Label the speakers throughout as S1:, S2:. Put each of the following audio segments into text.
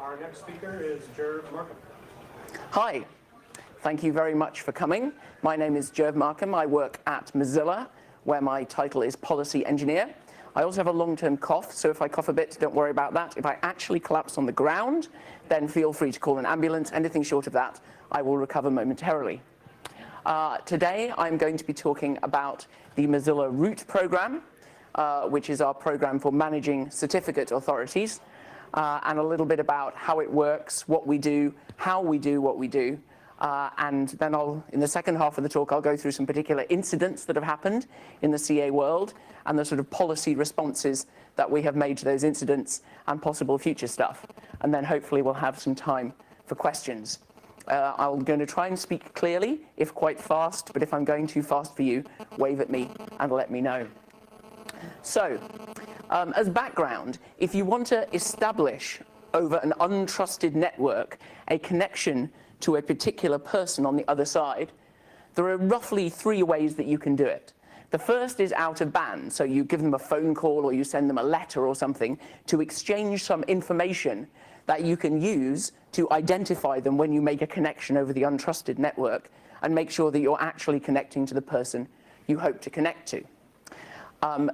S1: Our next speaker is Jerv Markham.
S2: Hi, thank you very much for coming. My name is Jerv Markham. I work at Mozilla, where my title is Policy Engineer. I also have a long-term cough, so if I cough a bit, don't worry about that. If I actually collapse on the ground, then feel free to call an ambulance. Anything short of that, I will recover momentarily. Today, I'm going to be talking about the Mozilla Root program, which is our program for managing certificate authorities, and a little bit about how it works, what we do, how we do what we do. And then in the second half of the talk, I'll go through some particular incidents that have happened in the CA world and the sort of policy responses that we have made to those incidents and possible future stuff. And then hopefully we'll have some time for questions. I'm going to try and speak clearly, if quite fast, but if I'm going too fast for you, wave at me and let me know. So, as background, if you want to establish over an untrusted network a connection to a particular person on the other side, there are roughly 3 ways that you can do it. The first is out of band, so you give them a phone call or you send them a letter or something to exchange some information that you can use to identify them when you make a connection over the untrusted network and make sure that you're actually connecting to the person you hope to connect to.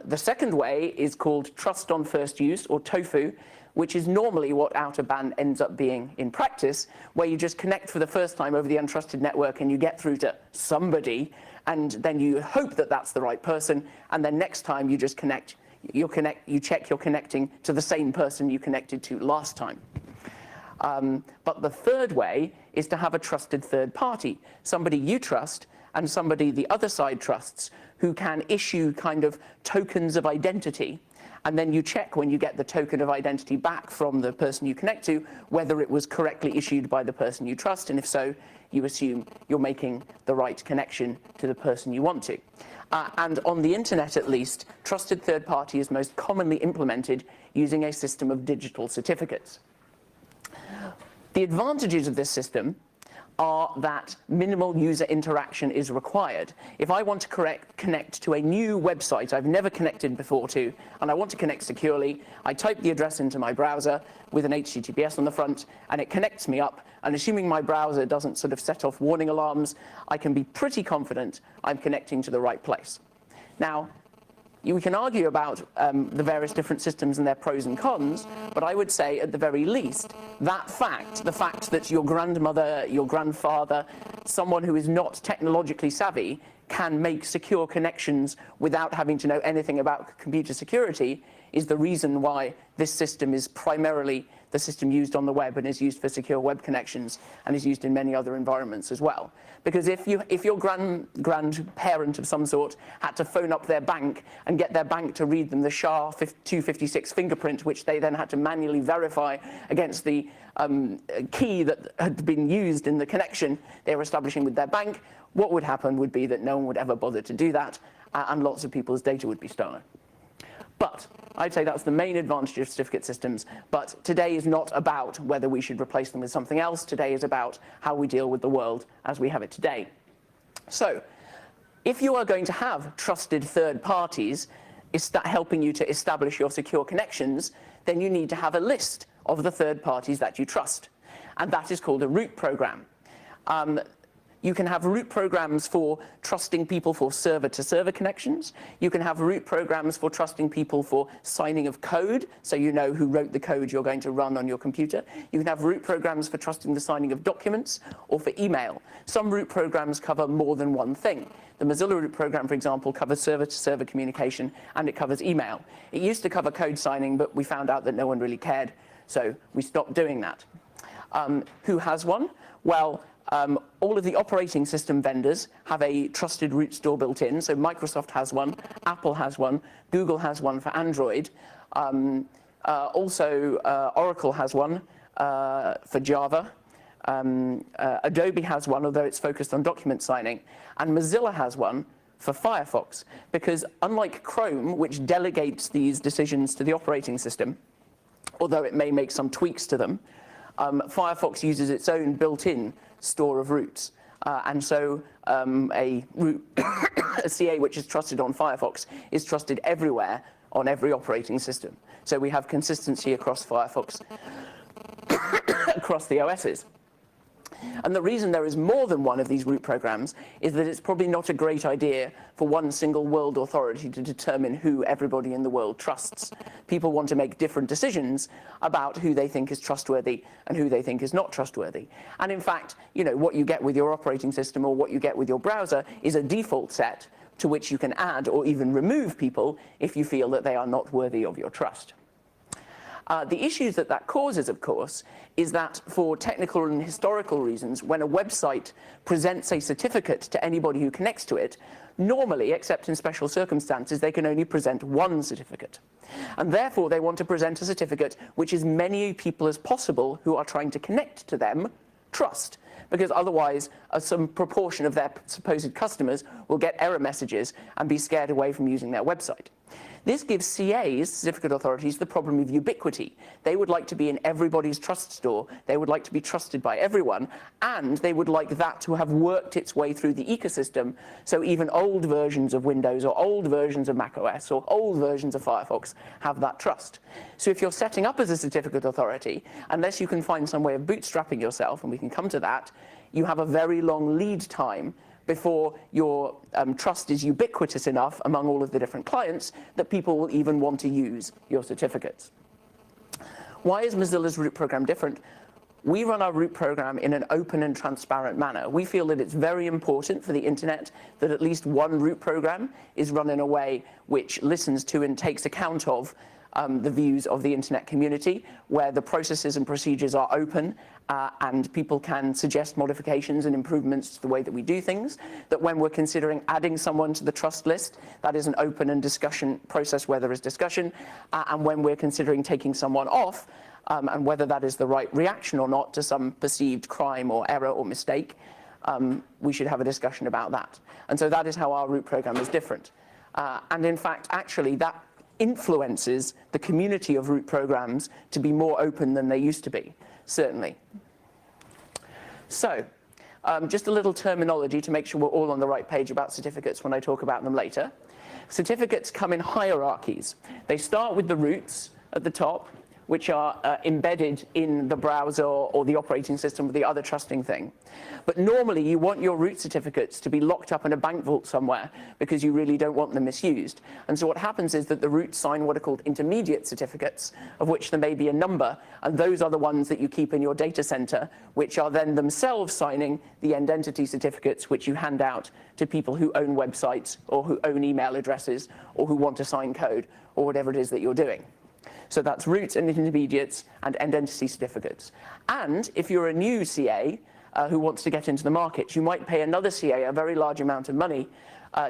S2: The second way is called trust on first use, or TOFU, which is normally what out of band ends up being in practice, where you just connect for the first time over the untrusted network and you get through to somebody, and then you hope that that's the right person, and then next time you just you check you're connecting to the same person you connected to last time. But the third way is to have a trusted third party, somebody you trust and somebody the other side trusts, who can issue kind of tokens of identity, and then you check when you get the token of identity back from the person you connect to whether it was correctly issued by the person you trust, and if so, you assume you're making the right connection to the person you want to. And on the internet at least, trusted third party is most commonly implemented using a system of digital certificates. The advantages of this system are that minimal user interaction is required. If I want to connect to a new website I've never connected before to, and I want to connect securely, I type the address into my browser with an HTTPS on the front, and it connects me up, and assuming my browser doesn't sort of set off warning alarms, I can be pretty confident I'm connecting to the right place. Now, we can argue about the various different systems and their pros and cons, but I would say at the very least, that fact, the fact that your grandmother, your grandfather, someone who is not technologically savvy can make secure connections without having to know anything about computer security, is the reason why this system is primarily the system used on the web and is used for secure web connections and is used in many other environments as well. Because if your grandparent of some sort had to phone up their bank and get their bank to read them the SHA-256 fingerprint, which they then had to manually verify against the key that had been used in the connection they were establishing with their bank, what would happen would be that no one would ever bother to do that, and lots of people's data would be stolen. But I'd say that's the main advantage of certificate systems. But today is not about whether we should replace them with something else. Today is about how we deal with the world as we have it today. So if you are going to have trusted third parties helping you to establish your secure connections, then you need to have a list of the third parties that you trust. And that is called a root program. You can have root programs for trusting people for server-to-server connections. You can have root programs for trusting people for signing of code, so you know who wrote the code you're going to run on your computer. You can have root programs for trusting the signing of documents or for email. Some root programs cover more than one thing. The Mozilla root program, for example, covers server-to-server communication, and it covers email. It used to cover code signing, but we found out that no one really cared, so we stopped doing that. Who has one? Well, all of the operating system vendors have a trusted root store built in. So Microsoft has one, Apple has one, Google has one for Android. Also, Oracle has one for Java. Adobe has one, although it's focused on document signing. And Mozilla has one for Firefox, because unlike Chrome, which delegates these decisions to the operating system, although it may make some tweaks to them, Firefox uses its own built-in store of roots. And so a CA which is trusted on Firefox is trusted everywhere on every operating system. So we have consistency across Firefox across the OSs. And the reason there is more than one of these root programs is that it's probably not a great idea for one single world authority to determine who everybody in the world trusts. People want to make different decisions about who they think is trustworthy and who they think is not trustworthy. And in fact, you know, what you get with your operating system or what you get with your browser is a default set to which you can add or even remove people if you feel that they are not worthy of your trust. The issues that that causes, of course, is that for technical and historical reasons, when a website presents a certificate to anybody who connects to it, normally, except in special circumstances, they can only present one certificate. And therefore, they want to present a certificate which as many people as possible who are trying to connect to them trust, because otherwise some proportion of their supposed customers will get error messages and be scared away from using their website. This gives CAs, certificate authorities, the problem of ubiquity. They would like to be in everybody's trust store. They would like to be trusted by everyone, and they would like that to have worked its way through the ecosystem, so even old versions of Windows or old versions of macOS or old versions of Firefox have that trust. So if you're setting up as a certificate authority, unless you can find some way of bootstrapping yourself, and we can come to that, you have a very long lead time before your trust is ubiquitous enough among all of the different clients that people will even want to use your certificates. Why is Mozilla's root program different? We run our root program in an open and transparent manner. We feel that it's very important for the internet that at least one root program is run in a way which listens to and takes account of the views of the internet community, where the processes and procedures are open and people can suggest modifications and improvements to the way that we do things, that when we're considering adding someone to the trust list, that is an open and discussion process where there is discussion, and when we're considering taking someone off, and whether that is the right reaction or not to some perceived crime or error or mistake, we should have a discussion about that. And so that is how our root program is different. And in fact, actually, that influences the community of root programs to be more open than they used to be, certainly. So, just a little terminology to make sure we're all on the right page about certificates when I talk about them later. Certificates come in hierarchies. They start with the roots at the top, which are embedded in the browser or the operating system or the other trusting thing. But normally you want your root certificates to be locked up in a bank vault somewhere because you really don't want them misused. And so what happens is that the roots sign what are called intermediate certificates, of which there may be a number, and those are the ones that you keep in your data center, which are then themselves signing the end entity certificates, which you hand out to people who own websites or who own email addresses or who want to sign code or whatever it is that you're doing. So that's roots and intermediates and end entity certificates. And if you're a new CA who wants to get into the market, you might pay another CA a very large amount of money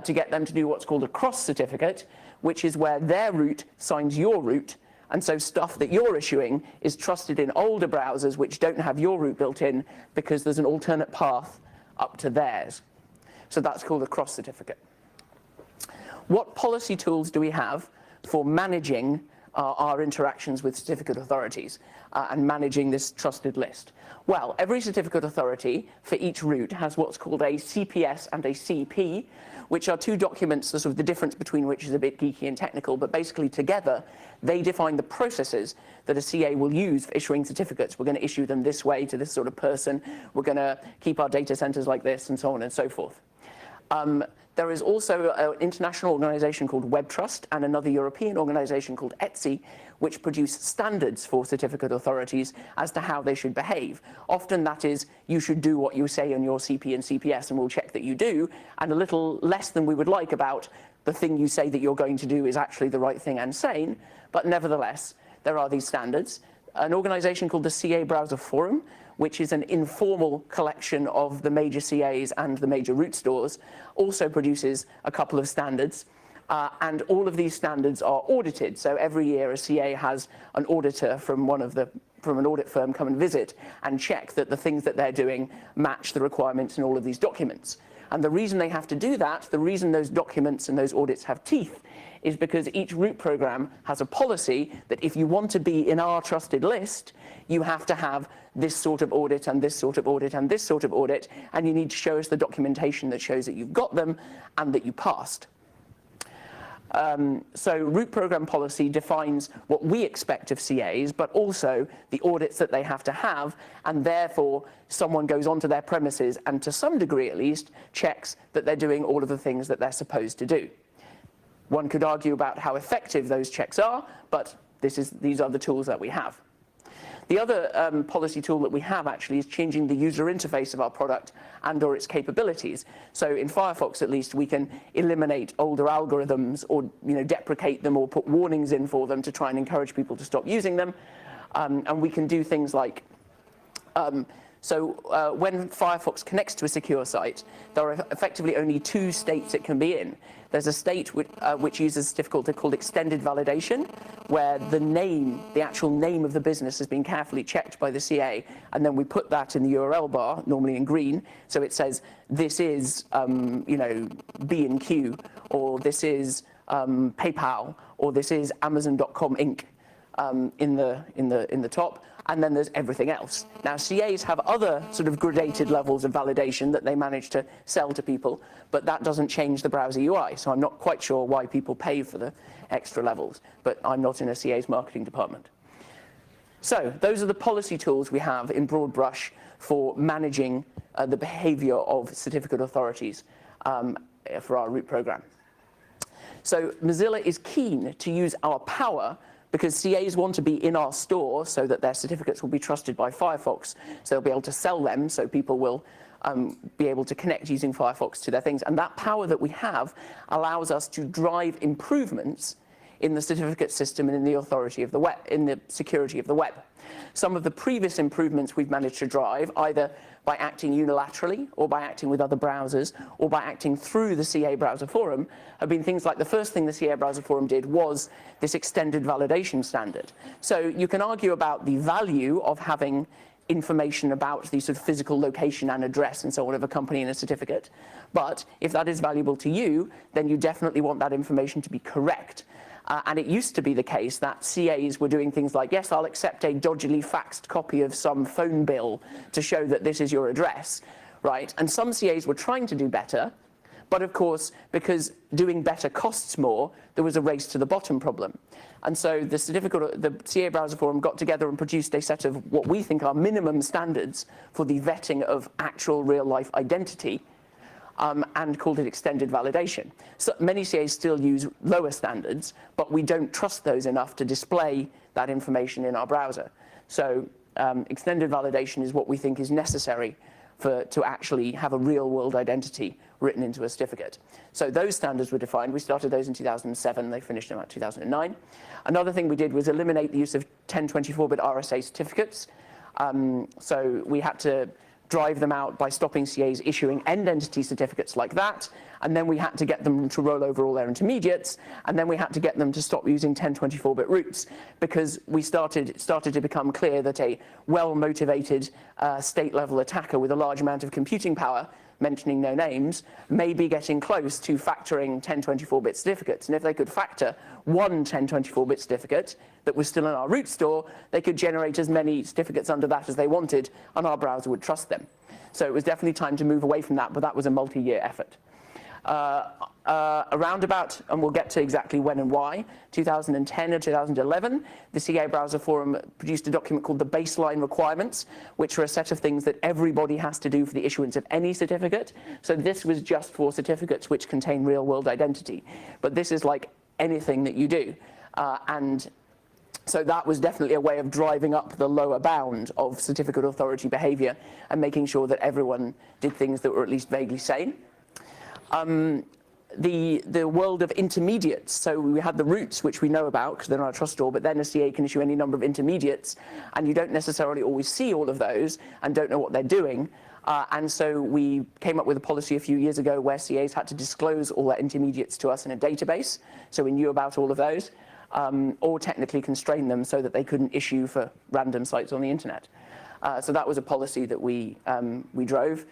S2: to get them to do what's called a cross certificate, which is where their root signs your root. And so stuff that you're issuing is trusted in older browsers which don't have your root built in because there's an alternate path up to theirs. So that's called a cross certificate. What policy tools do we have for managing our interactions with certificate authorities and managing this trusted list? Well, every certificate authority for each root has what's called a CPS and a CP, which are two documents, sort of the difference between which is a bit geeky and technical, but basically together they define the processes that a CA will use for issuing certificates. We're going to issue them this way to this sort of person. We're going to keep our data centers like this, and so on and so forth. There is also an international organization called WebTrust and another European organization called ETSI, which produce standards for certificate authorities as to how they should behave. Often that is, you should do what you say on your CP and CPS and we'll check that you do, and a little less than we would like about the thing you say that you're going to do is actually the right thing and sane, but nevertheless, there are these standards. An organization called the CA Browser Forum, which is an informal collection of the major CAs and the major root stores, also produces a couple of standards. And all of these standards are audited. So every year a CA has an auditor from an audit firm come and visit and check that the things that they're doing match the requirements in all of these documents. And the reason they have to do that, the reason those documents and those audits have teeth, is because each root program has a policy that if you want to be in our trusted list, you have to have this sort of audit and this sort of audit and this sort of audit, and you need to show us the documentation that shows that you've got them and that you passed. So root program policy defines what we expect of CAs, but also the audits that they have to have, and therefore someone goes onto their premises and to some degree at least checks that they're doing all of the things that they're supposed to do. One could argue about how effective those checks are, but these are the tools that we have. The other policy tool that we have actually is changing the user interface of our product and/or its capabilities. So in Firefox, at least, we can eliminate older algorithms or deprecate them or put warnings in for them to try and encourage people to stop using them. And we can do things like when Firefox connects to a secure site, there are effectively only two states it can be in. There's a state which uses a certificate called extended validation, where the actual name of the business has been carefully checked by the CA, and then we put that in the URL bar, normally in green, so it says this is B&Q, or this is PayPal, or this is Amazon.com Inc. In the top, and then there's everything else. Now, CAs have other sort of gradated levels of validation that they manage to sell to people, but that doesn't change the browser UI, so I'm not quite sure why people pay for the extra levels, but I'm not in a CA's marketing department. So those are the policy tools we have in broad brush for managing the behavior of certificate authorities for our root program. So Mozilla is keen to use our power because CAs want to be in our store so that their certificates will be trusted by Firefox, so they'll be able to sell them, so people will be able to connect using Firefox to their things. And that power that we have allows us to drive improvements in the certificate system and in the authority of the web, in the security of the web. Some of the previous improvements we've managed to drive, either by acting unilaterally or by acting with other browsers or by acting through the CA Browser Forum, have been things like the first thing the CA Browser Forum did was this extended validation standard. So you can argue about the value of having information about the sort of physical location and address and so on of a company in a certificate, but if that is valuable to you, then you definitely want that information to be correct. And it used to be the case that CAs were doing things like, yes, I'll accept a dodgily faxed copy of some phone bill to show that this is your address, right? And some CAs were trying to do better, but of course, because doing better costs more, there was a race to the bottom problem. And so the CA Browser Forum got together and produced a set of what we think are minimum standards for the vetting of actual real-life identity, and called it extended validation. So many CAs still use lower standards, but we don't trust those enough to display that information in our browser. So extended validation is what we think is necessary to actually have a real-world identity written into a certificate. So those standards were defined. We started those in 2007. They finished in about 2009. Another thing we did was eliminate the use of 1024-bit RSA certificates. So we had to drive them out by stopping CAs issuing end entity certificates like that, and then we had to get them to roll over all their intermediates, and then we had to get them to stop using 1024-bit roots, because it started to become clear that a well-motivated state-level attacker with a large amount of computing power, mentioning no names, may be getting close to factoring 1024-bit certificates. And if they could factor one 1024-bit certificate that was still in our root store, they could generate as many certificates under that as they wanted, and our browser would trust them. So it was definitely time to move away from that, but that was a multi-year effort. Around about, and we'll get to exactly when and why, 2010 or 2011, the CA Browser Forum produced a document called the Baseline Requirements, which are a set of things that everybody has to do for the issuance of any certificate. So this was just for certificates which contain real-world identity. But this is like anything that you do. And so that was definitely a way of driving up the lower bound of certificate authority behavior and making sure that everyone did things that were at least vaguely sane. The world of intermediates, so we had the roots, which we know about because they're not a trust store, but then a CA can issue any number of intermediates, and you don't necessarily always see all of those and don't know what they're doing. And so we came up with a policy a few years ago where CAs had to disclose all their intermediates to us in a database, so we knew about all of those, or technically constrain them so that they couldn't issue for random sites on the internet. So that was a policy that we drove.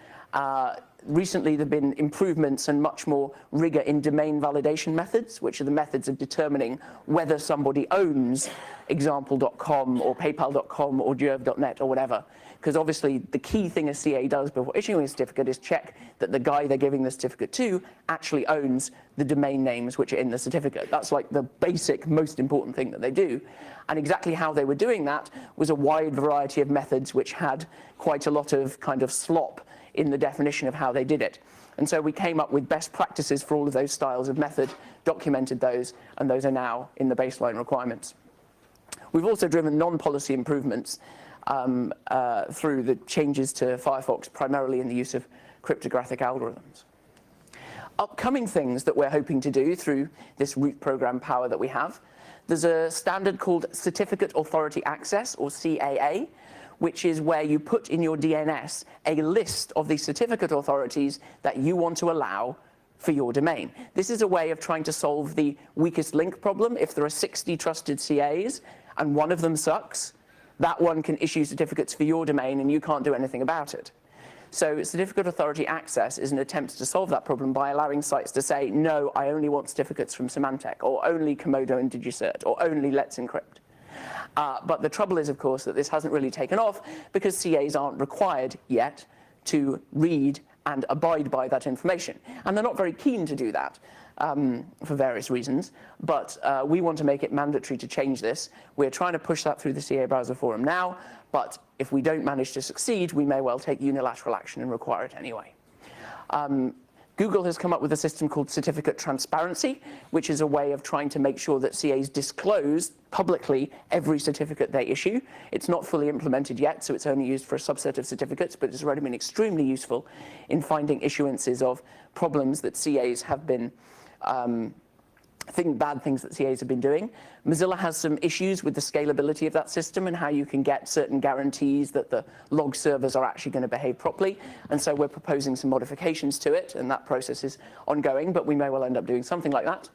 S2: Recently, there have been improvements and much more rigor in domain validation methods, which are the methods of determining whether somebody owns example.com or paypal.com or jerv.net or whatever. Because obviously, the key thing a CA does before issuing a certificate is check that the guy they're giving the certificate to actually owns the domain names which are in the certificate. That's like the basic, most important thing that they do. And exactly how they were doing that was a wide variety of methods which had quite a lot of kind of slop in the definition of how they did it. And so we came up with best practices for all of those styles of method, documented those, and those are now in the baseline requirements. We've also driven non-policy improvements through the changes to Firefox, primarily in the use of cryptographic algorithms. Upcoming things that we're hoping to do through this root program power that we have, there's a standard called Certificate Authority Access, or CAA, which is where you put in your DNS a list of the certificate authorities that you want to allow for your domain. This is a way of trying to solve the weakest link problem. If there are 60 trusted CAs and one of them sucks, that one can issue certificates for your domain and you can't do anything about it. So Certificate Authority Access is an attempt to solve that problem by allowing sites to say, no, I only want certificates from Symantec, or only Komodo and DigiCert, or only Let's Encrypt. But the trouble is, of course, that this hasn't really taken off because CAs aren't required yet to read and abide by that information. And they're not very keen to do that for various reasons. But we want to make it mandatory to change this. We're trying to push that through the CA Browser Forum now. But if we don't manage to succeed, we may well take unilateral action and require it anyway. Google has come up with a system called certificate transparency, which is a way of trying to make sure that CAs disclose publicly every certificate they issue. It's not fully implemented yet, so it's only used for a subset of certificates, but it's already been extremely useful in finding issuances of problems that CAs have been bad things that CAs have been doing. Mozilla has some issues with the scalability of that system and how you can get certain guarantees that the log servers are actually going to behave properly. And so we're proposing some modifications to it, and that process is ongoing, but we may well end up doing something like that.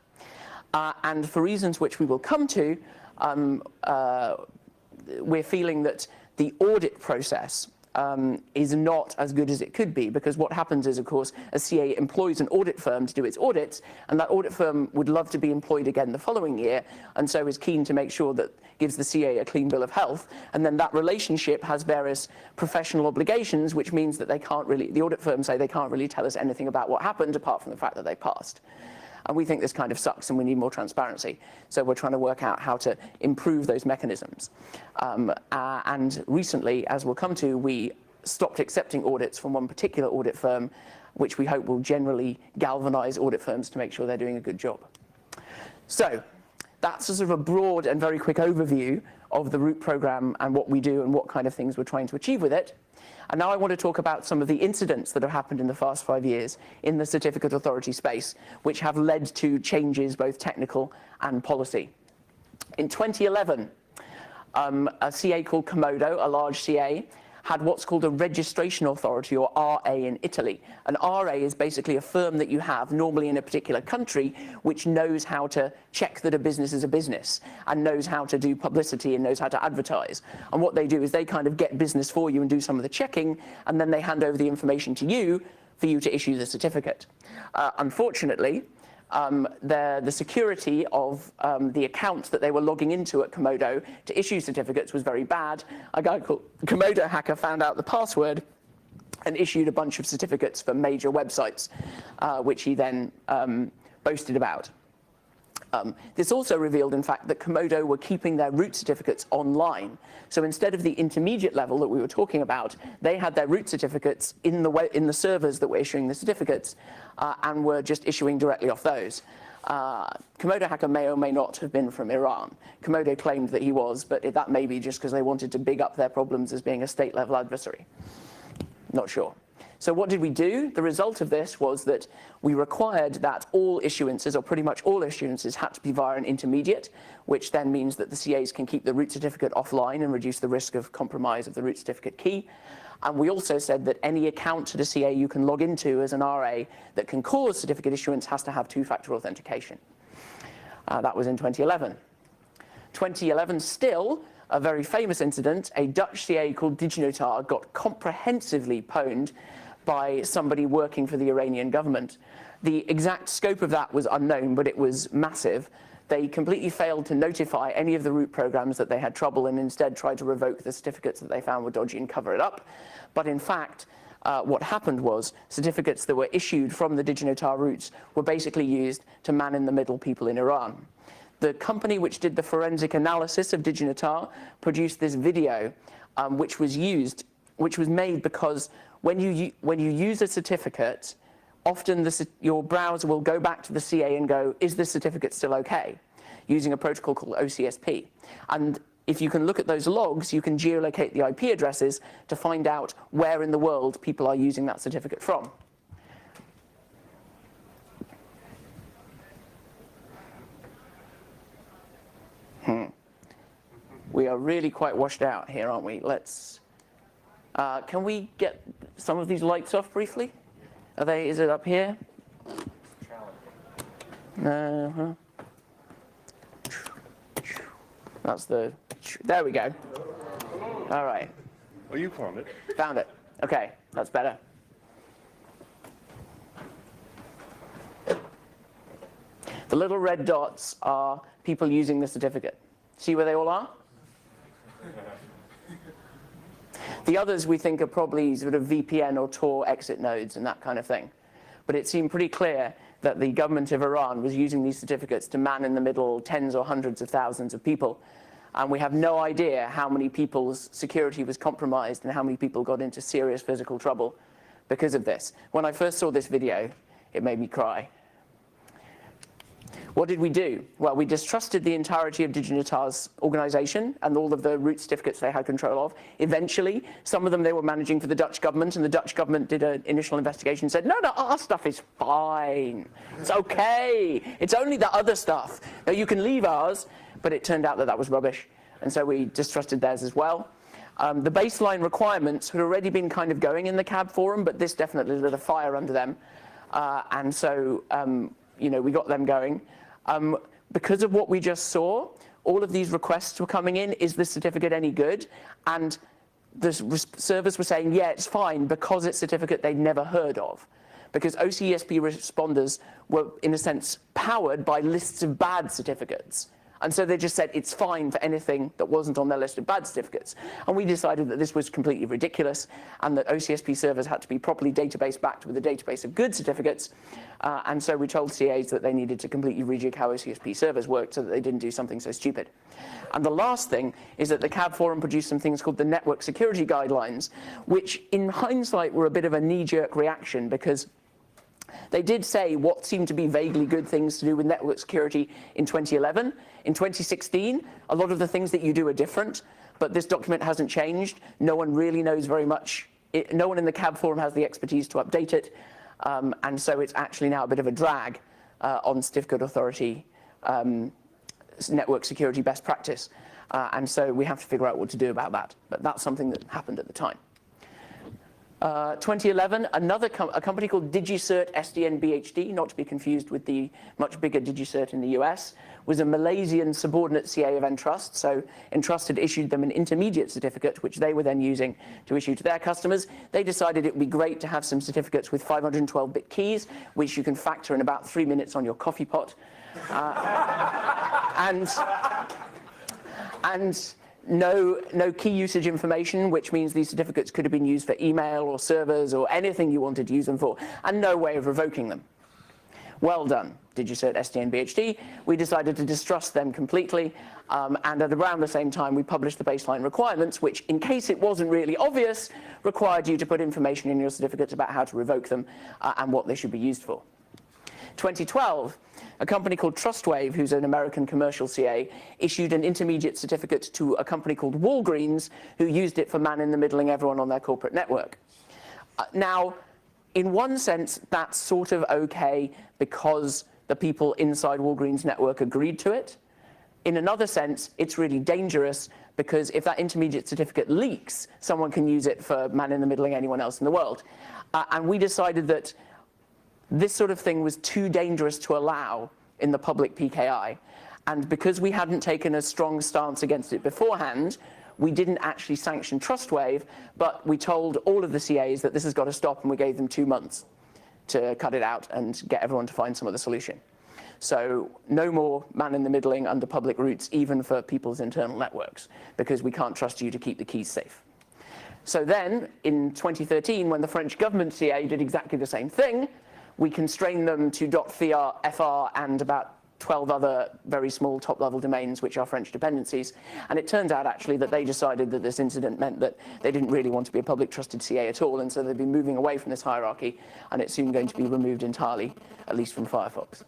S2: And for reasons which we will come to, we're feeling that the audit process is not as good as it could be, because what happens is, of course, a CA employs an audit firm to do its audits, and that audit firm would love to be employed again the following year, and so is keen to make sure that gives the CA a clean bill of health, and then that relationship has various professional obligations, which means that they can't really, the audit firms say they can't really tell us anything about what happened apart from the fact that they passed. And we think this kind of sucks and we need more transparency. So we're trying to work out how to improve those mechanisms. And recently, as we'll come to, we stopped accepting audits from one particular audit firm, which we hope will generally galvanize audit firms to make sure they're doing a good job. So that's a sort of a broad and very quick overview of the root program and what we do and what kind of things we're trying to achieve with it. And now I want to talk about some of the incidents that have happened in the past 5 years in the certificate authority space, which have led to changes, both technical and policy. In 2011, a CA called Komodo, a large CA, had what's called a registration authority, or RA, in Italy. An RA is basically a firm that you have, normally in a particular country, which knows how to check that a business is a business, and knows how to do publicity and knows how to advertise. And what they do is they kind of get business for you and do some of the checking, and then they hand over the information to you for you to issue the certificate. Unfortunately, the security of the accounts that they were logging into at Komodo to issue certificates was very bad. A guy called Komodo hacker found out the password and issued a bunch of certificates for major websites, which he then boasted about. This also revealed, in fact, that Komodo were keeping their root certificates online. So instead of the intermediate level that we were talking about, they had their root certificates in the servers that were issuing the certificates and were just issuing directly off those. Komodo hacker may or may not have been from Iran. Komodo claimed that he was, but that may be just because they wanted to big up their problems as being a state-level adversary. Not sure. So what did we do? The result of this was that we required that all issuances, or pretty much all issuances, had to be via an intermediate, which then means that the CAs can keep the root certificate offline and reduce the risk of compromise of the root certificate key. And we also said that any account at a CA you can log into as an RA that can cause certificate issuance has to have two-factor authentication. That was in 2011. 2011 still, a very famous incident, a Dutch CA called DigiNotar got comprehensively pwned by somebody working for the Iranian government. The exact scope of that was unknown, but it was massive. They completely failed to notify any of the root programs that they had trouble and instead tried to revoke the certificates that they found were dodgy and cover it up. But in fact, what happened was certificates that were issued from the DigiNotar roots were basically used to man-in-the-middle people in Iran. The company which did the forensic analysis of DigiNotar produced this video, which was made because when you use a certificate, often your browser will go back to the CA and go, is this certificate still okay? Using a protocol called OCSP. And if you can look at those logs, you can geolocate the IP addresses to find out where in the world people are using that certificate from. We are really quite washed out here, aren't we? Let's. Can we get some of these lights off briefly? Is it up here? That's there we go. All right.
S3: Oh, you found it.
S2: Found it. Okay, that's better. The little red dots are people using the certificate. See where they all are? The others we think are probably sort of VPN or Tor exit nodes and that kind of thing. But it seemed pretty clear that the government of Iran was using these certificates to man in the middle tens or hundreds of thousands of people. And we have no idea how many people's security was compromised and how many people got into serious physical trouble because of this. When I first saw this video, it made me cry. What did we do? Well, we distrusted the entirety of DigiNotar's organization and all of the root certificates they had control of. Eventually, some of them they were managing for the Dutch government, and the Dutch government did an initial investigation and said, no, our stuff is fine. It's okay. It's only the other stuff. Now, you can leave ours, but it turned out that that was rubbish, and so we distrusted theirs as well. The baseline requirements had already been kind of going in the CAB forum, but this definitely lit a fire under them, and so we got them going. Because of what we just saw, all of these requests were coming in, is this certificate any good? And the servers were saying, yeah, it's fine, because it's a certificate they'd never heard of. Because OCSP responders were, in a sense, powered by lists of bad certificates. And so they just said it's fine for anything that wasn't on their list of bad certificates. And we decided that this was completely ridiculous and that OCSP servers had to be properly database backed with a database of good certificates. And so we told CAs that they needed to completely rejig how OCSP servers worked so that they didn't do something so stupid. And the last thing is that the CAB forum produced some things called the Network Security Guidelines, which in hindsight were a bit of a knee-jerk reaction because they did say what seemed to be vaguely good things to do with network security in 2011. In 2016, a lot of the things that you do are different, but this document hasn't changed. No one really knows very much. No one in the CAB forum has the expertise to update it, and so it's actually now a bit of a drag on certificate authority network security best practice. And so we have to figure out what to do about that. But that's something that happened at the time. 2011, a company called DigiCert SDN BHD, not to be confused with the much bigger DigiCert in the US, was a Malaysian subordinate CA of Entrust. So Entrust had issued them an intermediate certificate, which they were then using to issue to their customers. They decided it would be great to have some certificates with 512-bit keys, which you can factor in about 3 minutes on your coffee pot. And no key usage information, which means these certificates could have been used for email or servers or anything you wanted to use them for, and no way of revoking them. Well done, DigiCert SDN BHD. We decided to distrust them completely, and at around the same time, we published the baseline requirements, which, in case it wasn't really obvious, required you to put information in your certificates about how to revoke them and what they should be used for. 2012, a company called Trustwave, who's an American commercial CA, issued an intermediate certificate to a company called Walgreens, who used it for man-in-the-middling everyone on their corporate network. Now, in one sense, that's sort of okay because the people inside Walgreens' network agreed to it. In another sense, it's really dangerous because if that intermediate certificate leaks, someone can use it for man-in-the-middling anyone else in the world. And we decided that this sort of thing was too dangerous to allow in the public PKI. And because we hadn't taken a strong stance against it beforehand, we didn't actually sanction TrustWave, but we told all of the CAs that this has got to stop, and we gave them 2 months to cut it out and get everyone to find some other solution. So no more man-in-the-middling under public routes, even for people's internal networks, because we can't trust you to keep the keys safe. So then, in 2013, when the French government CA did exactly the same thing, we constrained them to .fr and about 12 other very small top-level domains, which are French dependencies. And it turns out, actually, that they decided that this incident meant that they didn't really want to be a public trusted CA at all, and so they've been moving away from this hierarchy, and it's soon going to be removed entirely, at least from Firefox.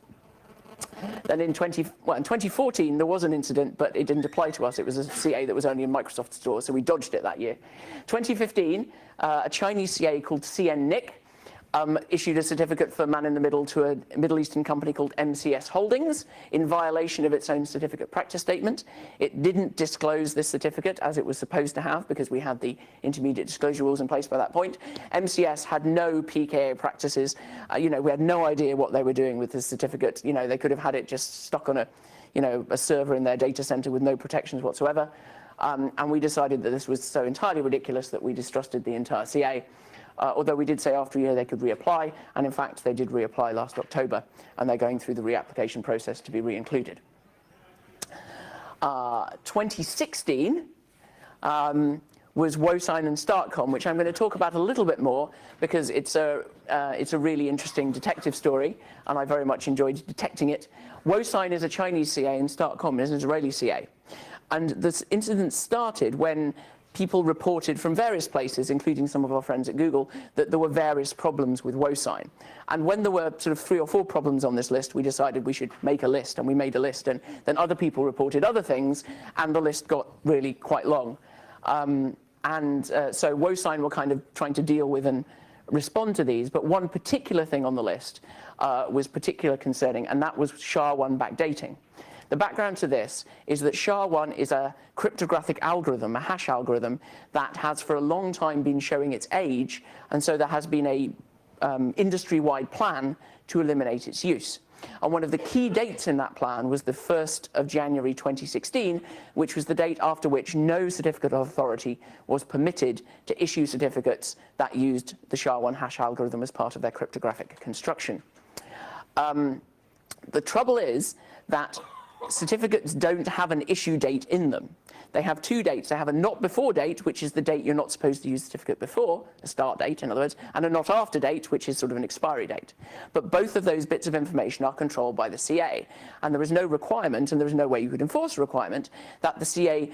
S2: Then in 2014, there was an incident, but it didn't apply to us. It was a CA that was only in Microsoft stores, so we dodged it that year. 2015, a Chinese CA called CNNIC issued a certificate for man-in-the-middle to a Middle Eastern company called MCS Holdings in violation of its own certificate practice statement. It didn't disclose this certificate as it was supposed to have, because we had the intermediate disclosure rules in place by that point. MCS had no PKA practices. We had no idea what they were doing with this certificate. They could have had it just stuck on a server in their data center with no protections whatsoever. And we decided that this was so entirely ridiculous that we distrusted the entire CA. Although we did say after a year they could reapply, and in fact they did reapply last October, and they're going through the reapplication process to be re-included. 2016 was WoSign and StartCom, which I'm going to talk about a little bit more because it's a really interesting detective story, and I very much enjoyed detecting it. WoSign is a Chinese CA and StartCom is an Israeli CA. And this incident started when people reported from various places, including some of our friends at Google, that there were various problems with WoSign. And when there were sort of 3 or 4 problems on this list, we decided we should make a list, and we made a list. And then other people reported other things, and the list got really quite long. So WoSign were kind of trying to deal with and respond to these, but one particular thing on the list was particularly concerning, and that was SHA-1 backdating. The background to this is that SHA-1 is a cryptographic algorithm, a hash algorithm, that has for a long time been showing its age, and so there has been a industry-wide plan to eliminate its use. And one of the key dates in that plan was the 1st of January 2016, which was the date after which no certificate of authority was permitted to issue certificates that used the SHA-1 hash algorithm as part of their cryptographic construction. The trouble is that certificates don't have an issue date in them. They have 2 dates. They have a not before date, which is the date you're not supposed to use the certificate before, a start date in other words, and a not after date, which is sort of an expiry date. But both of those bits of information are controlled by the CA, and there is no requirement, and there is no way you could enforce a requirement, that the CA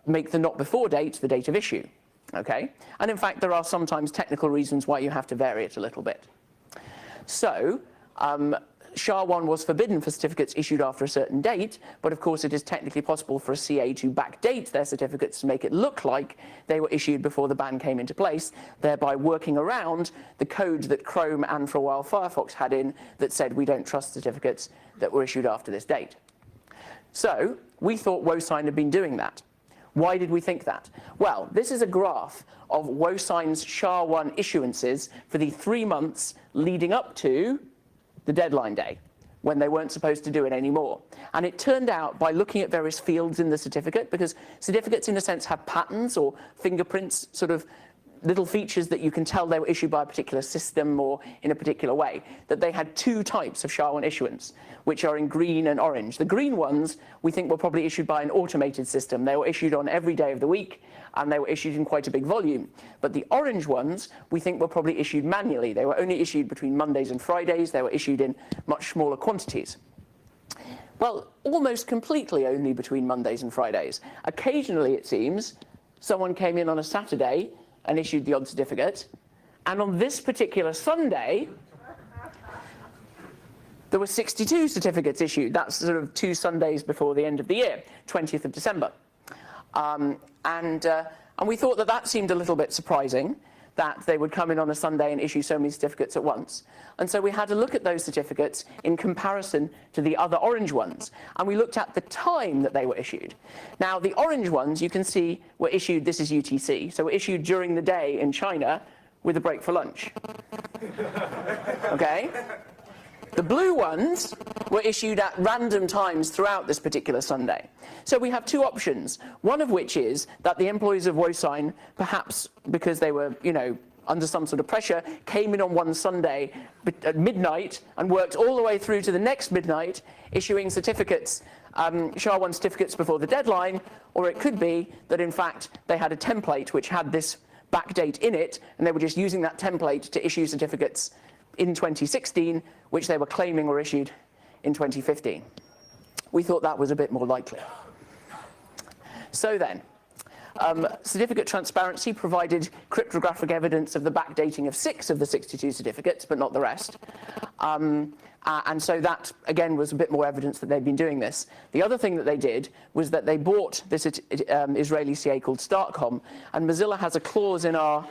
S2: make the not before date the date of issue. Okay? And in fact, there are sometimes technical reasons why you have to vary it a little bit. So, SHA-1 was forbidden for certificates issued after a certain date, but of course it is technically possible for a CA to backdate their certificates to make it look like they were issued before the ban came into place, thereby working around the code that Chrome and for a while Firefox had in that said we don't trust certificates that were issued after this date. So we thought WoSign had been doing that. Why did we think that? Well, this is a graph of WoSign's SHA-1 issuances for the 3 months leading up to the deadline day, when they weren't supposed to do it anymore. And it turned out, by looking at various fields in the certificate, because certificates in a sense have patterns or fingerprints, sort of little features that you can tell they were issued by a particular system or in a particular way, that they had 2 types of SHA-1 issuance, which are in green and orange. The green ones we think were probably issued by an automated system. They were issued on every day of the week, and they were issued in quite a big volume. But the orange ones we think were probably issued manually. They were only issued between Mondays and Fridays. They were issued in much smaller quantities. Well, almost completely only between Mondays and Fridays. Occasionally, it seems, someone came in on a Saturday and issued the odd certificate. And on this particular Sunday, there were 62 certificates issued. That's sort of 2 Sundays before the end of the year, 20th of December. And we thought that that seemed a little bit surprising, that they would come in on a Sunday and issue so many certificates at once. And so we had to look at those certificates in comparison to the other orange ones. And we looked at the time that they were issued. Now, the orange ones, you can see, were issued, this is UTC, so were issued during the day in China with a break for lunch. Okay? The blue ones were issued at random times throughout this particular Sunday. So we have two options, one of which is that the employees of Wosign, perhaps because they were, under some sort of pressure, came in on one Sunday at midnight and worked all the way through to the next midnight, issuing certificates, SHA-1 certificates before the deadline, or it could be that in fact they had a template which had this backdate in it, and they were just using that template to issue certificates in 2016, which they were claiming were issued in 2015. We thought that was a bit more likely. So then, certificate transparency provided cryptographic evidence of the backdating of 6 of the 62 certificates, but not the rest. And so that, again, was a bit more evidence that they'd been doing this. The other thing that they did was that they bought this Israeli CA called Startcom, and Mozilla has a clause in our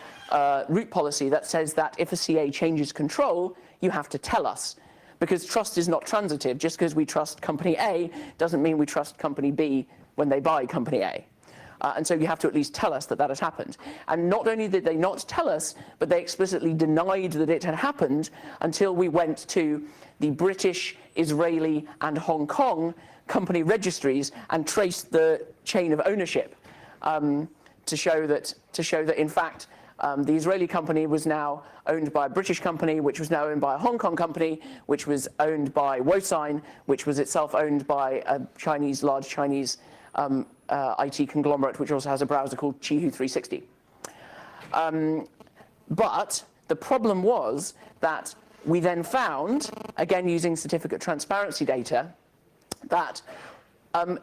S2: root policy that says that if a CA changes control, you have to tell us. Because trust is not transitive. Just because we trust company A doesn't mean we trust company B when they buy company A. And so you have to at least tell us that that has happened. And not only did they not tell us, but they explicitly denied that it had happened until we went to the British, Israeli, and Hong Kong company registries and traced the chain of ownership to show that in fact the Israeli company was now owned by a British company, which was now owned by a Hong Kong company, which was owned by Wosign, which was itself owned by a large Chinese IT conglomerate, which also has a browser called Qihoo 360. But the problem was that we then found, again using certificate transparency data, that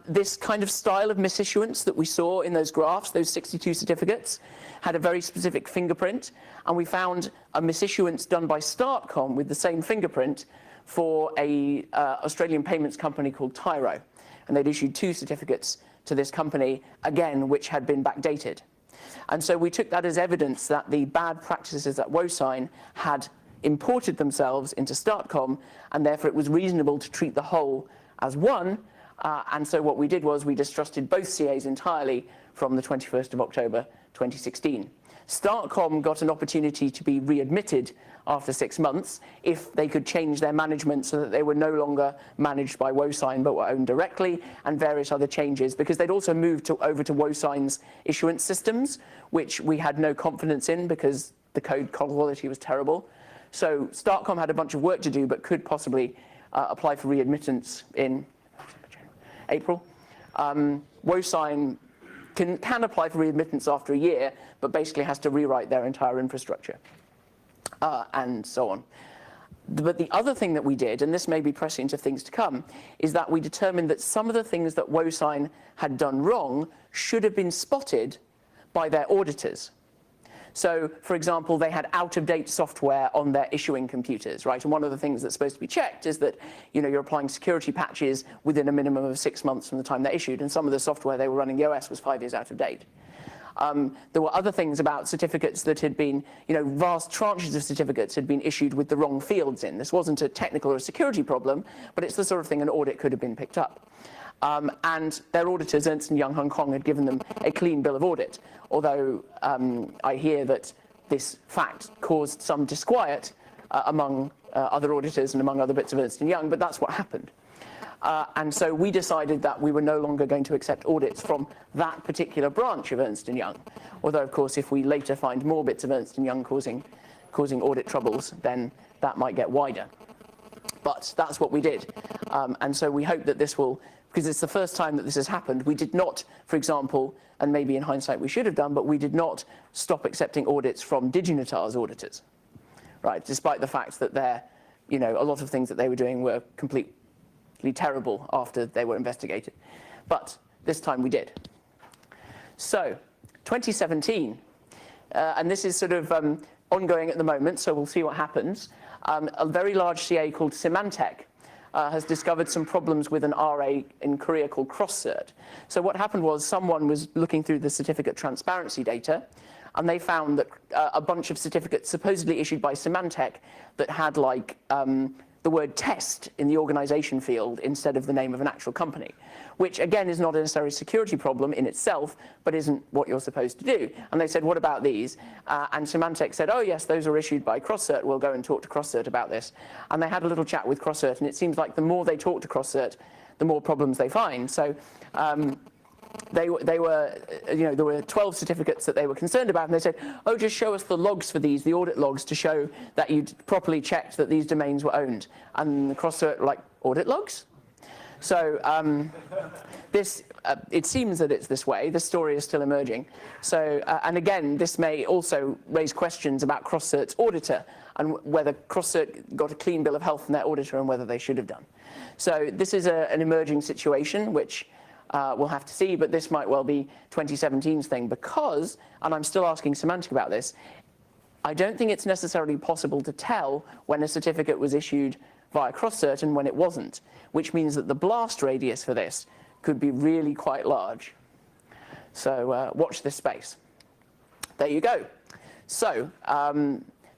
S2: this kind of style of misissuance that we saw in those graphs, those 62 certificates, had a very specific fingerprint, and we found a misissuance done by Startcom with the same fingerprint for a Australian payments company called Tyro. And they'd issued 2 certificates to this company, again, which had been backdated. And so we took that as evidence that the bad practices at Wosign had imported themselves into Startcom, and therefore it was reasonable to treat the whole as one. And so what we did was we distrusted both CAs entirely from the 21st of October 2016. Startcom got an opportunity to be readmitted after 6 months if they could change their management so that they were no longer managed by Wosign but were owned directly, and various other changes, because they'd also moved over to Wosign's issuance systems, which we had no confidence in because the code quality was terrible. So Startcom had a bunch of work to do but could possibly apply for readmittance in April. Wosign can apply for readmittance after a year, but basically has to rewrite their entire infrastructure, and so on. But the other thing that we did, and this may be prescient of things to come, is that we determined that some of the things that Wosign had done wrong should have been spotted by their auditors. So, for example, they had out-of-date software on their issuing computers, right? And one of the things that's supposed to be checked is that, you're applying security patches within a minimum of 6 months from the time they're issued, and some of the software they were running the OS was 5 years out of date. There were other things about certificates that had been, vast tranches of certificates had been issued with the wrong fields in. This wasn't a technical or a security problem, but it's the sort of thing an audit could have been picked up. And their auditors, Ernst & Young Hong Kong, had given them a clean bill of audit, although I hear that this fact caused some disquiet among other auditors and among other bits of Ernst & Young, but that's what happened. And so we decided that we were no longer going to accept audits from that particular branch of Ernst & Young, although, of course, if we later find more bits of Ernst & Young causing audit troubles, then that might get wider. But that's what we did. And so we hope that this will, because it's the first time that this has happened. We did not, for example, and maybe in hindsight we should have done, but we did not stop accepting audits from Dignitar's auditors, right? Despite the fact that a lot of things that they were doing were completely terrible after they were investigated. But this time we did. So, 2017, and this is sort of ongoing at the moment, so we'll see what happens. A very large CA called Symantec has discovered some problems with an RA in Korea called CrossCert. So what happened was someone was looking through the certificate transparency data, and they found that a bunch of certificates supposedly issued by Symantec that had the word test in the organization field instead of the name of an actual company, which again is not necessarily a security problem in itself, but isn't what you're supposed to do. And they said, what about these? And Symantec said, oh yes, those are issued by CrossCert. We'll go and talk to CrossCert about this. And they had a little chat with CrossCert, and it seems like the more they talk to CrossCert, the more problems they find. So they were, there were 12 certificates that they were concerned about, and they said, oh, just show us the logs for these, the audit logs, to show that you'd properly checked that these domains were owned. And the CrossCert were like, audit logs? So it seems that it's this way. This story is still emerging. So, and again, this may also raise questions about CrossCert's auditor and whether CrossCert got a clean bill of health from their auditor and whether they should have done. So this is an emerging situation, which we'll have to see, but this might well be 2017's thing because, and I'm still asking Symantec about this, I don't think it's necessarily possible to tell when a certificate was issued via CrossCert and when it wasn't, which means that the blast radius for this could be really quite large. So watch this space. There you go. So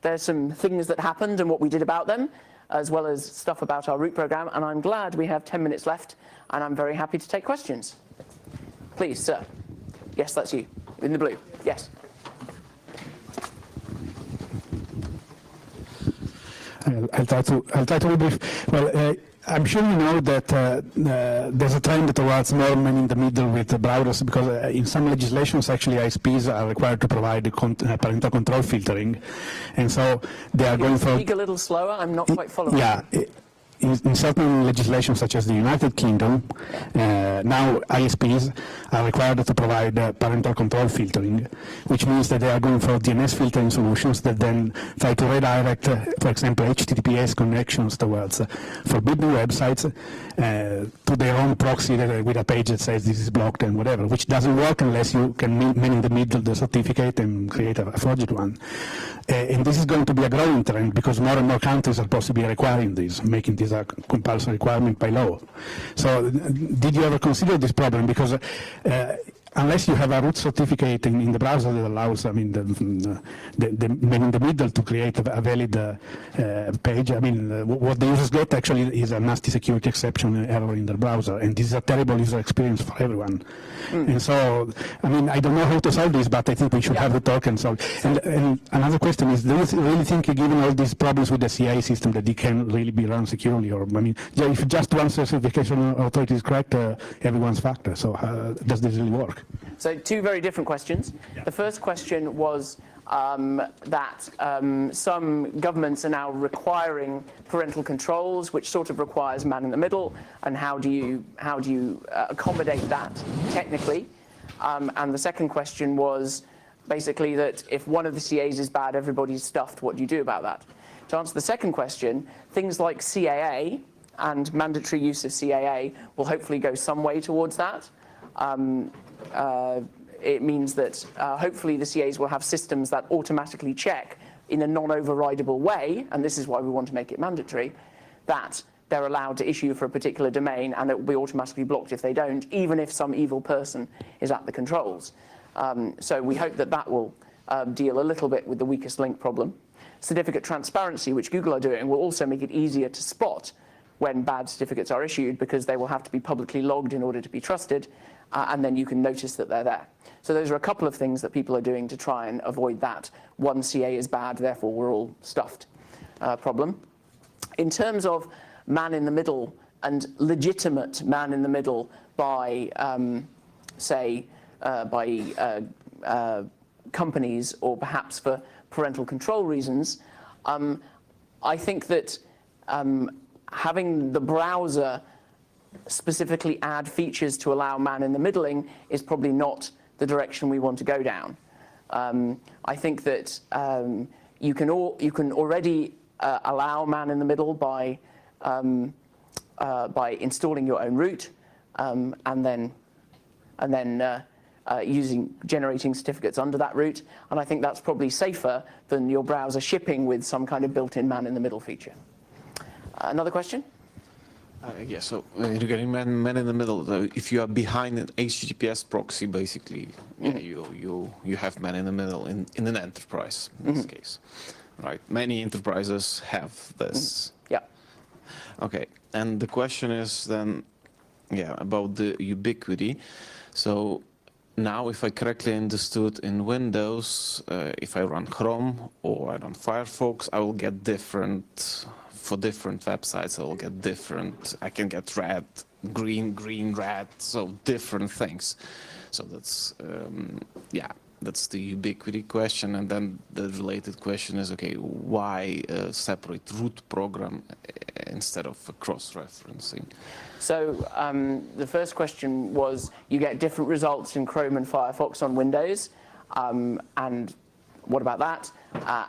S2: there's some things that happened and what we did about them, as well as stuff about our root program, and I'm glad we have 10 minutes left, and I'm very happy to take questions. Please, sir. Yes, that's you, in the blue. Yes.
S3: I'll try to be brief. Well, I'm sure you know that there's a trend towards more man in the middle with the browsers, because in some legislations, actually, ISPs are required to provide parental control filtering, and so they are going for.
S2: Speak a little slower. I'm not quite following.
S3: Yeah. In certain legislation, such as the United Kingdom, now ISPs are required to provide parental control filtering, which means that they are going for DNS filtering solutions that then try to redirect, for example, HTTPS connections towards forbidden websites to their own proxy with a page that says this is blocked and whatever, which doesn't work unless you can man in the middle the certificate and create a forged one. And this is going to be a growing trend because more and more countries are possibly requiring this, making this a compulsory requirement by law. So did you ever consider this problem? Because unless you have a root certificate in the browser that allows, the man in the middle to create a valid page, what the users get actually is a nasty security exception error in the browser, and this is a terrible user experience for everyone. And so, I don't know how to solve this, but I think we should have the talk and solve. And another question is, do you really think, given all these problems with the CA system, that it can really be run securely? Or, if just one certification authority is correct, everyone's factor. So does this really work?
S2: So two very different questions. Yeah. The first question was that some governments are now requiring parental controls, which sort of requires man in the middle, and how do you accommodate that technically? And the second question was basically that if one of the CAs is bad, everybody's stuffed. What do you do about that? To answer the second question, things like CAA and mandatory use of CAA will hopefully go some way towards that. It means that hopefully the CAs will have systems that automatically check in a non-overridable way, and this is why we want to make it mandatory, that they're allowed to issue for a particular domain and it will be automatically blocked if they don't, even if some evil person is at the controls. So we hope that that will deal a little bit with the weakest link problem. Certificate transparency, which Google are doing, will also make it easier to spot when bad certificates are issued, because they will have to be publicly logged in order to be trusted, and then you can notice that they're there. So those are a couple of things that people are doing to try and avoid that one CA is bad, therefore we're all stuffed problem. In terms of man in the middle and legitimate man in the middle by, companies or perhaps for parental control reasons, I think that having the browser specifically add features to allow man in the middling is probably not the direction we want to go down. I think that you can already allow man in the middle by installing your own root and then generating certificates under that root, and I think that's probably safer than your browser shipping with some kind of built-in man in the middle feature. Another question?
S4: Yeah, so regarding man in the middle, if you are behind an HTTPS proxy, basically, you have man in the middle in an enterprise in this case, right? Many enterprises have this.
S2: Yeah.
S4: Okay, and the question is then, yeah, about the ubiquity. So now, if I correctly understood, in Windows, if I run Chrome or I run Firefox, I will get different, for different websites, I will get different, I can get red, green, green, red, so different things. So that's, yeah, that's the ubiquity question. And then the related question is, okay, why separate root program instead of cross-referencing?
S2: So the first question was, you get different results in Chrome and Firefox on Windows, and what about that?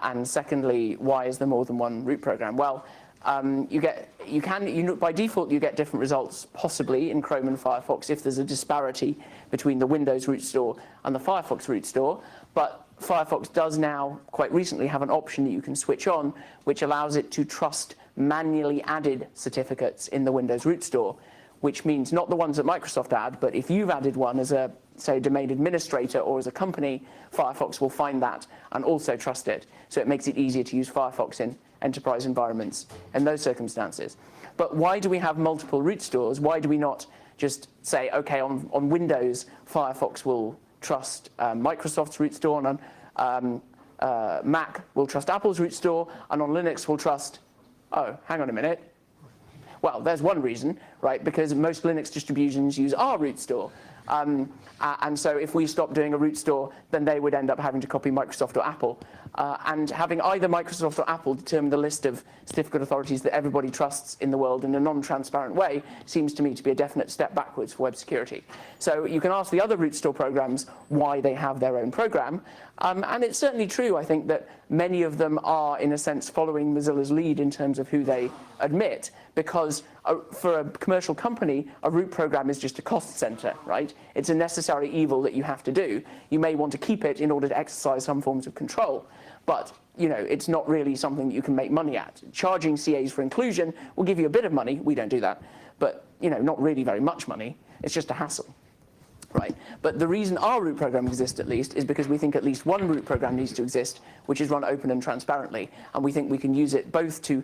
S2: And secondly, why is there more than one root program? Well, by default, you get different results possibly in Chrome and Firefox if there's a disparity between the Windows root store and the Firefox root store. But Firefox does now, quite recently, have an option that you can switch on, which allows it to trust manually added certificates in the Windows root store, which means not the ones that Microsoft add, but if you've added one as a, say, domain administrator or as a company, Firefox will find that and also trust it. So it makes it easier to use Firefox in enterprise environments in those circumstances. But why do we have multiple root stores? Why do we not just say, okay, on Windows, Firefox will trust Microsoft's root store, and on Mac will trust Apple's root store, and on Linux will trust, oh, hang on a minute. Well, there's one reason, right? Because most Linux distributions use our root store. And so if we stop doing a root store, then they would end up having to copy Microsoft or Apple. And having either Microsoft or Apple determine the list of certificate authorities that everybody trusts in the world in a non-transparent way seems to me to be a definite step backwards for web security. So you can ask the other root store programs why they have their own program. And it's certainly true, I think, that many of them are, in a sense, following Mozilla's lead in terms of who they admit, because for a commercial company, a root program is just a cost center, right? It's a necessary evil that you have to do. You may want to keep it in order to exercise some forms of control, but it's not really something that you can make money at. Charging CAs for inclusion will give you a bit of money. We don't do that, but not really very much money. It's just a hassle. Right. But the reason our root program exists, at least, is because we think at least one root program needs to exist, which is run open and transparently. And we think we can use it both to,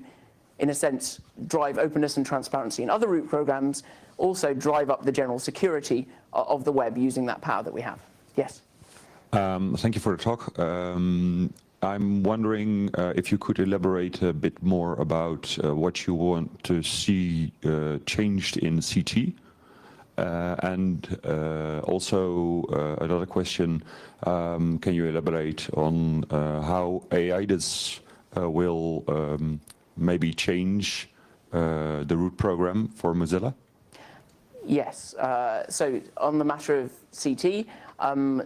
S2: in a sense, drive openness and transparency in other root programs, also drive up the general security of the web using that power that we have. Yes?
S5: Thank you for the talk. I'm wondering if you could elaborate a bit more about what you want to see changed in CT. And also another question, can you elaborate on how AIDAS will maybe change the root program for Mozilla?
S2: Yes. So on the matter of CT,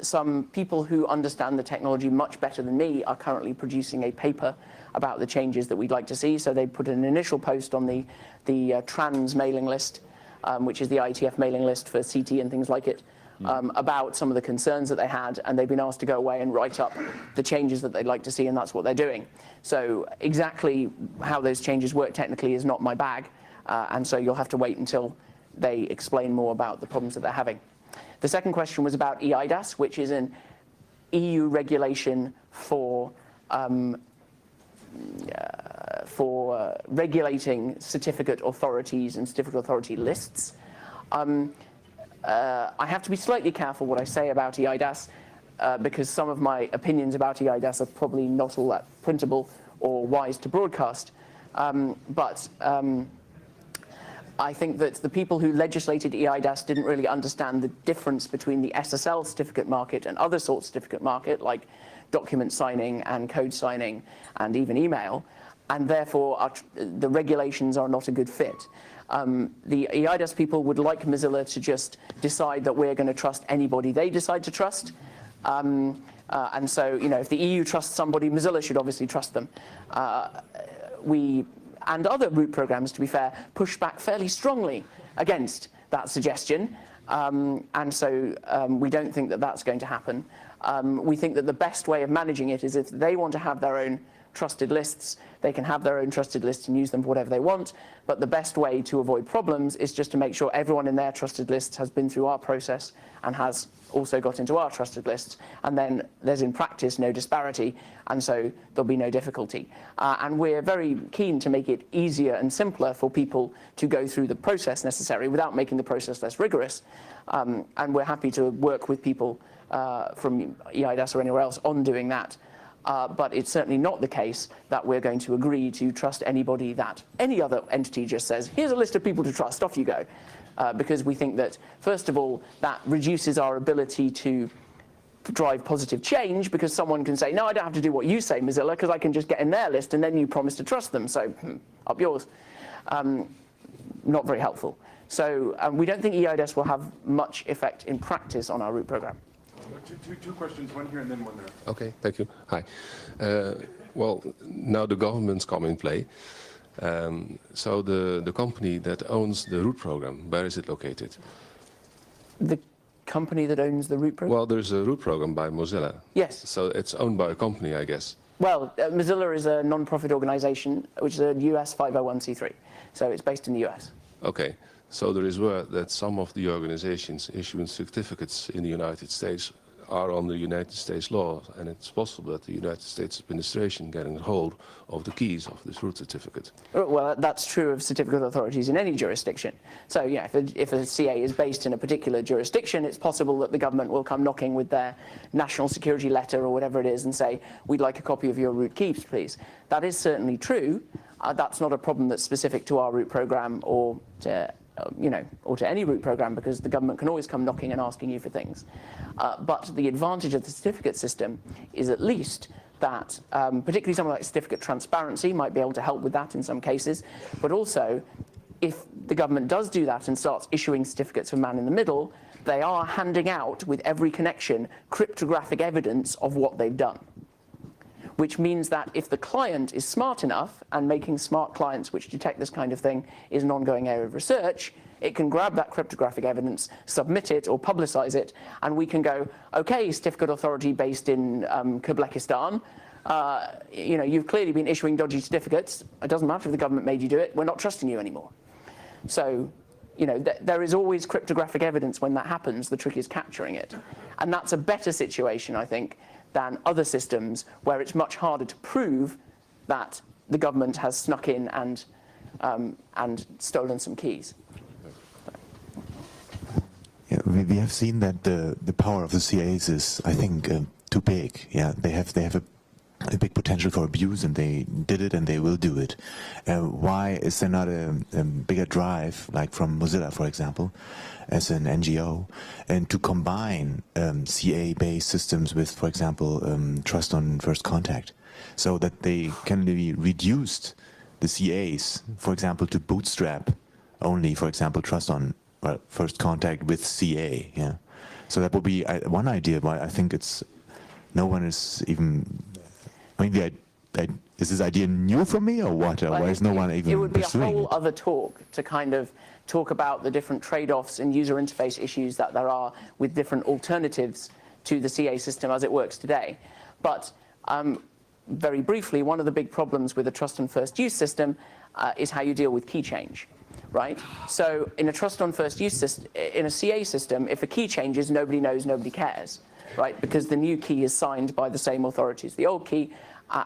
S2: some people who understand the technology much better than me are currently producing a paper about the changes that we'd like to see. So they put an initial post on the trans mailing list, which is the IETF mailing list for CT and things like it, about some of the concerns that they had, and they've been asked to go away and write up the changes that they'd like to see, and that's what they're doing. So exactly how those changes work technically is not my bag, and so you'll have to wait until they explain more about the problems that they're having. The second question was about EIDAS, which is an EU regulation for regulating certificate authorities and certificate authority lists. I have to be slightly careful what I say about EIDAS because some of my opinions about EIDAS are probably not all that printable or wise to broadcast. But I think that the people who legislated EIDAS didn't really understand the difference between the SSL certificate market and other sorts of certificate market, like document signing and code signing and even email, and therefore the regulations are not a good fit. The EIDAS people would like Mozilla to just decide that we're going to trust anybody they decide to trust. And so, if the EU trusts somebody, Mozilla should obviously trust them. We, and other root programs, to be fair, push back fairly strongly against that suggestion. And so we don't think that that's going to happen. We think that the best way of managing it is if they want to have their own trusted lists. They can have their own trusted lists and use them for whatever they want, but the best way to avoid problems is just to make sure everyone in their trusted lists has been through our process and has also got into our trusted lists, and then there's in practice no disparity, and so there'll be no difficulty. And we're very keen to make it easier and simpler for people to go through the process necessary without making the process less rigorous, and we're happy to work with people from EIDAS or anywhere else on doing that. But it's certainly not the case that we're going to agree to trust anybody that any other entity just says, here's a list of people to trust, off you go. Because we think that, first of all, that reduces our ability to drive positive change, because someone can say, no, I don't have to do what you say, Mozilla, because I can just get in their list, and then you promise to trust them, so up yours. Not very helpful. So we don't think EIDAS will have much effect in practice on our root program.
S6: Two questions, one here and then one there.
S7: Okay, thank you. Hi. Well, now the governments come in play. So the company that owns the root program, where is it located?
S2: The company that owns the root program?
S7: Well, there's a root program by Mozilla.
S2: Yes.
S7: So it's owned by a company, I guess.
S2: Well, Mozilla is a non-profit organization, which is a US 501c3. So it's based in the US.
S7: Okay. So there is word that some of the organizations issuing certificates in the United States are under United States law, and it's possible that the United States administration getting hold of the keys of this root certificate.
S2: Well, that's true of certificate authorities in any jurisdiction. So, yeah, if a CA is based in a particular jurisdiction, it's possible that the government will come knocking with their national security letter or whatever it is and say, we'd like a copy of your root keys, please. That is certainly true. That's not a problem that's specific to our root program or to or to any root program, because the government can always come knocking and asking you for things. But the advantage of the certificate system is at least that, particularly something like certificate transparency might be able to help with that in some cases, but also if the government does do that and starts issuing certificates for man in the middle, they are handing out with every connection cryptographic evidence of what they've done. Which means that if the client is smart enough, and making smart clients which detect this kind of thing is an ongoing area of research, it can grab that cryptographic evidence, submit it or publicize it, and we can go, okay, certificate authority based in Kyrgyzstan, you've clearly been issuing dodgy certificates. It doesn't matter if the government made you do it. We're not trusting you anymore. So, there is always cryptographic evidence when that happens. The trick is capturing it. And that's a better situation, I think, than other systems where it's much harder to prove that the government has snuck in and stolen some keys.
S8: Yeah, we have seen that the power of the CAs is, I think, too big. Yeah, they have a big potential for abuse, and they did it, and they will do it. Why is there not a bigger drive, like from Mozilla, for example, as an NGO, and to combine CA-based systems with, for example, trust on first contact, so that they can be reduced, the CAs, for example, to bootstrap only, for example, trust on first contact with CA. Yeah, so that would be one idea. Why I think no one is even. I mean, is this idea new for me, or what? Or why is no one even pursuing it? It would be a whole
S2: other talk to kind of talk about the different trade-offs and user interface issues that there are with different alternatives to the CA system as it works today. But very briefly, one of the big problems with a trust on first use system is how you deal with key change, right? So in a trust on first use system, in a CA system, if a key changes, nobody knows, nobody cares, right? Because the new key is signed by the same authority as the old key,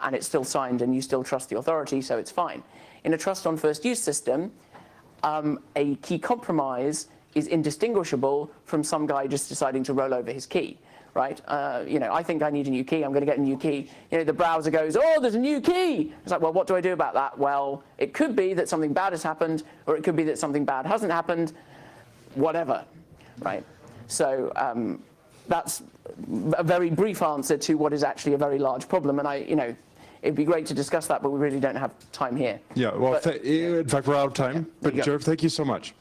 S2: and it's still signed, and you still trust the authority, so it's fine. In a trust on first use system, a key compromise is indistinguishable from some guy just deciding to roll over his key, right? I think I need a new key, I'm going to get a new key. The browser goes, oh, there's a new key. It's like, well, what do I do about that? Well, it could be that something bad has happened, or it could be that something bad hasn't happened, whatever, right? So that's a very brief answer to what is actually a very large problem, and it'd be great to discuss that, but we really don't have time here.
S6: Yeah, well, in fact, we're out of time.
S2: Yeah,
S6: but Jerv, thank you so much.